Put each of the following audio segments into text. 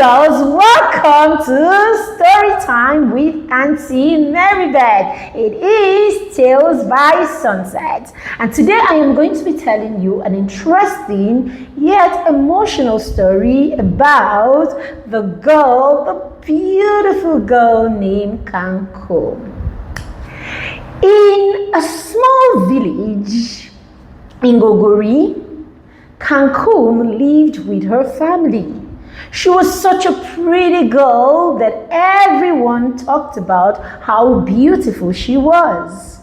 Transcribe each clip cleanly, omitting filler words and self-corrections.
girls, welcome to Story Time with Auntie Marybeth. It is Tales by Sunset, and today I am going to be telling you an interesting yet emotional story about the beautiful girl named Kakum. In a small village in Gogori, Kakum lived with her family. She was such a pretty girl that everyone talked about how beautiful she was.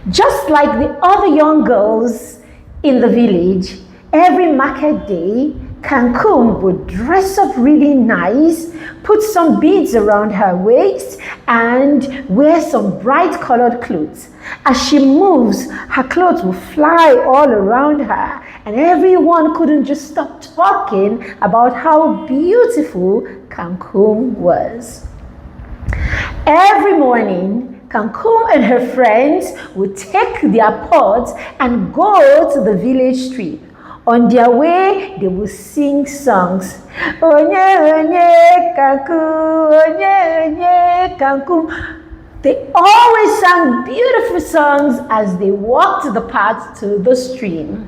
Just like the other young girls in the village, every market day, Kakum would dress up really nice, put some beads around her waist, and wear some bright colored clothes. As she moves, her clothes will fly all around her, and everyone couldn't just stop talking about how beautiful Kakum was. Every morning, Kakum and her friends would take their pots and go to the village street. On their way, they will sing songs. Onye, onye, Kakum, onye, onye, Kakum. They always sang beautiful songs as they walked the path to the stream.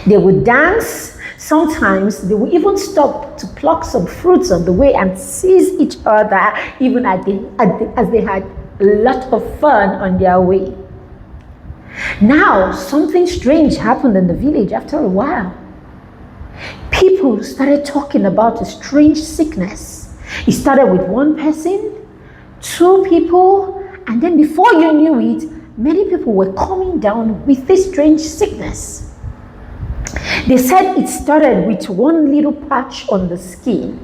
They would dance. Sometimes they would even stop to pluck some fruits on the way and tease each other, even as they had a lot of fun on their way. Now, something strange happened in the village after a while. People started talking about a strange sickness. It started with one person, two people, and then before you knew it, many people were coming down with this strange sickness. They said it started with one little patch on the skin.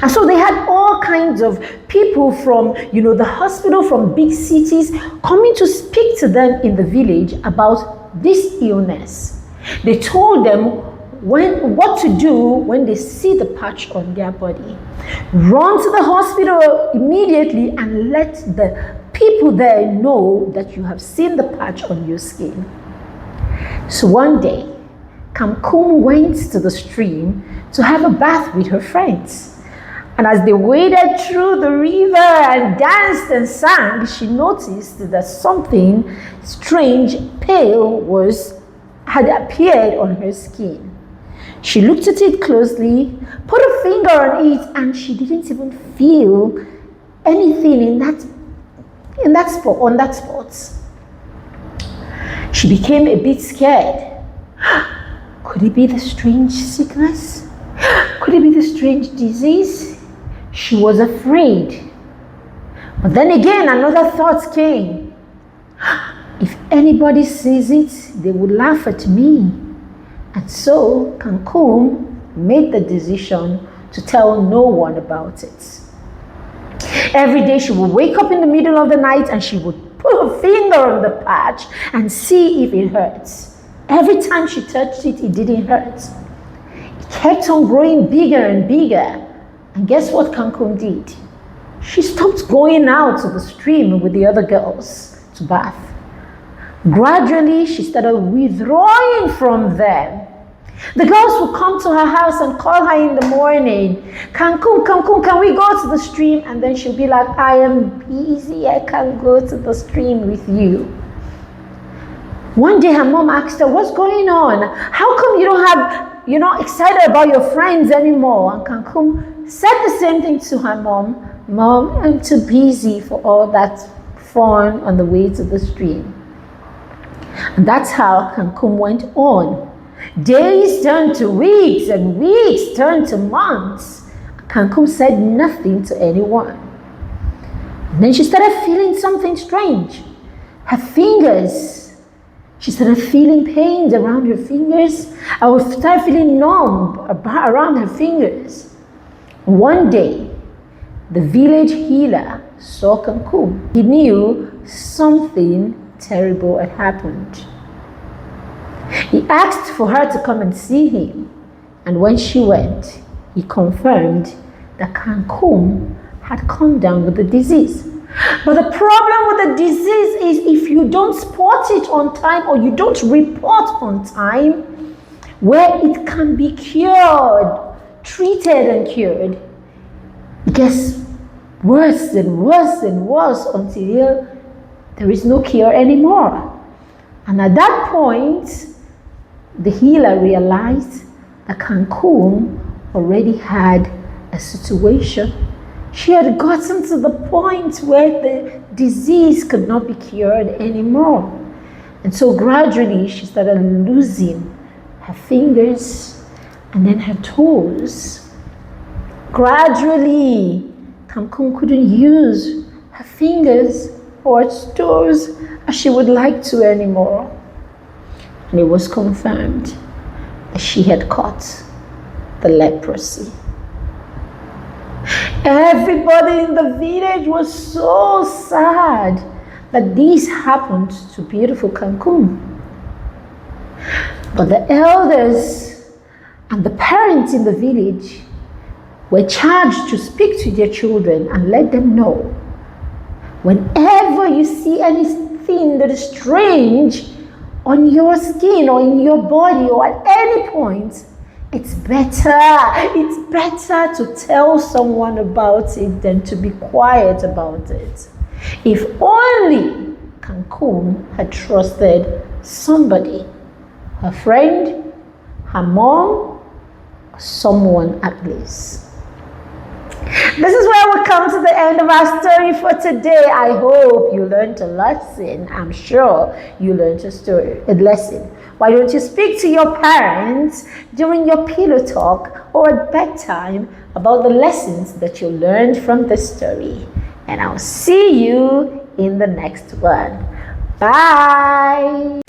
And so they had all kinds of people from, the hospital, from big cities, coming to speak to them in the village about this illness. They told them what to do when they see the patch on their body. Run to the hospital immediately and let the people there know that you have seen the patch on your skin. So one day, Kakum went to the stream to have a bath with her friends. And as they waded through the river and danced and sang, she noticed that something strange, pale, had appeared on her skin. She looked at it closely, put a finger on it, and she didn't even feel anything on that spot. She became a bit scared. Could it be the strange sickness? Could it be the strange disease? She was afraid. But then again, another thought came. If anybody sees it, they would laugh at me. And so Kakum made the decision to tell no one about it. Every day she would wake up in the middle of the night and she would put her finger on the patch and see if it hurts. Every time she touched it, it didn't hurt. It kept on growing bigger and bigger. And guess what Kakum did? She stopped going out to the stream with the other girls to bath. Gradually, she started withdrawing from them. The girls would come to her house and call her in the morning. Kakum, can we go to the stream? And then she'll be like, I am busy, I can't go to the stream with you. One day her mom asked her, what's going on? How come you're not excited about your friends anymore? And Kakum said the same thing to her mom. Mom, I'm too busy for all that fun on the way to the stream. And that's how Kakum went on. Days turned to weeks and weeks turned to months. Kakum said nothing to anyone. And then she started feeling something strange. Her fingers. She started feeling pains around her fingers. I would start feeling numb around her fingers. One day, the village healer saw Kakum. He knew something terrible had happened. He asked for her to come and see him. And when she went, he confirmed that Kakum had come down with the disease. But the problem with the disease is if you don't spot it on time or you don't report on time, where it can be cured treated and cured, it gets worse and worse and worse until there is no cure anymore. And at that point, the healer realized that Kakum already had a situation. She had gotten to the point where the disease could not be cured anymore. And so gradually she started losing her fingers and then her toes. Gradually, Kakum couldn't use her fingers or her toes as she would like to anymore. And it was confirmed that she had caught the leprosy. Everybody in the village was so sad that this happened to beautiful Kakum. But the elders and the parents in the village were charged to speak to their children and let them know, whenever you see anything that is strange on your skin or in your body or at any point, it's better to tell someone about it than to be quiet about it. If only Kakum had trusted somebody, her friend, her mom, or someone at least. This is where we come to the end of our story for today. I hope you learned a lesson. I'm sure you learned a lesson. Why don't you speak to your parents during your pillow talk or at bedtime about the lessons that you learned from this story? And I'll see you in the next one. Bye.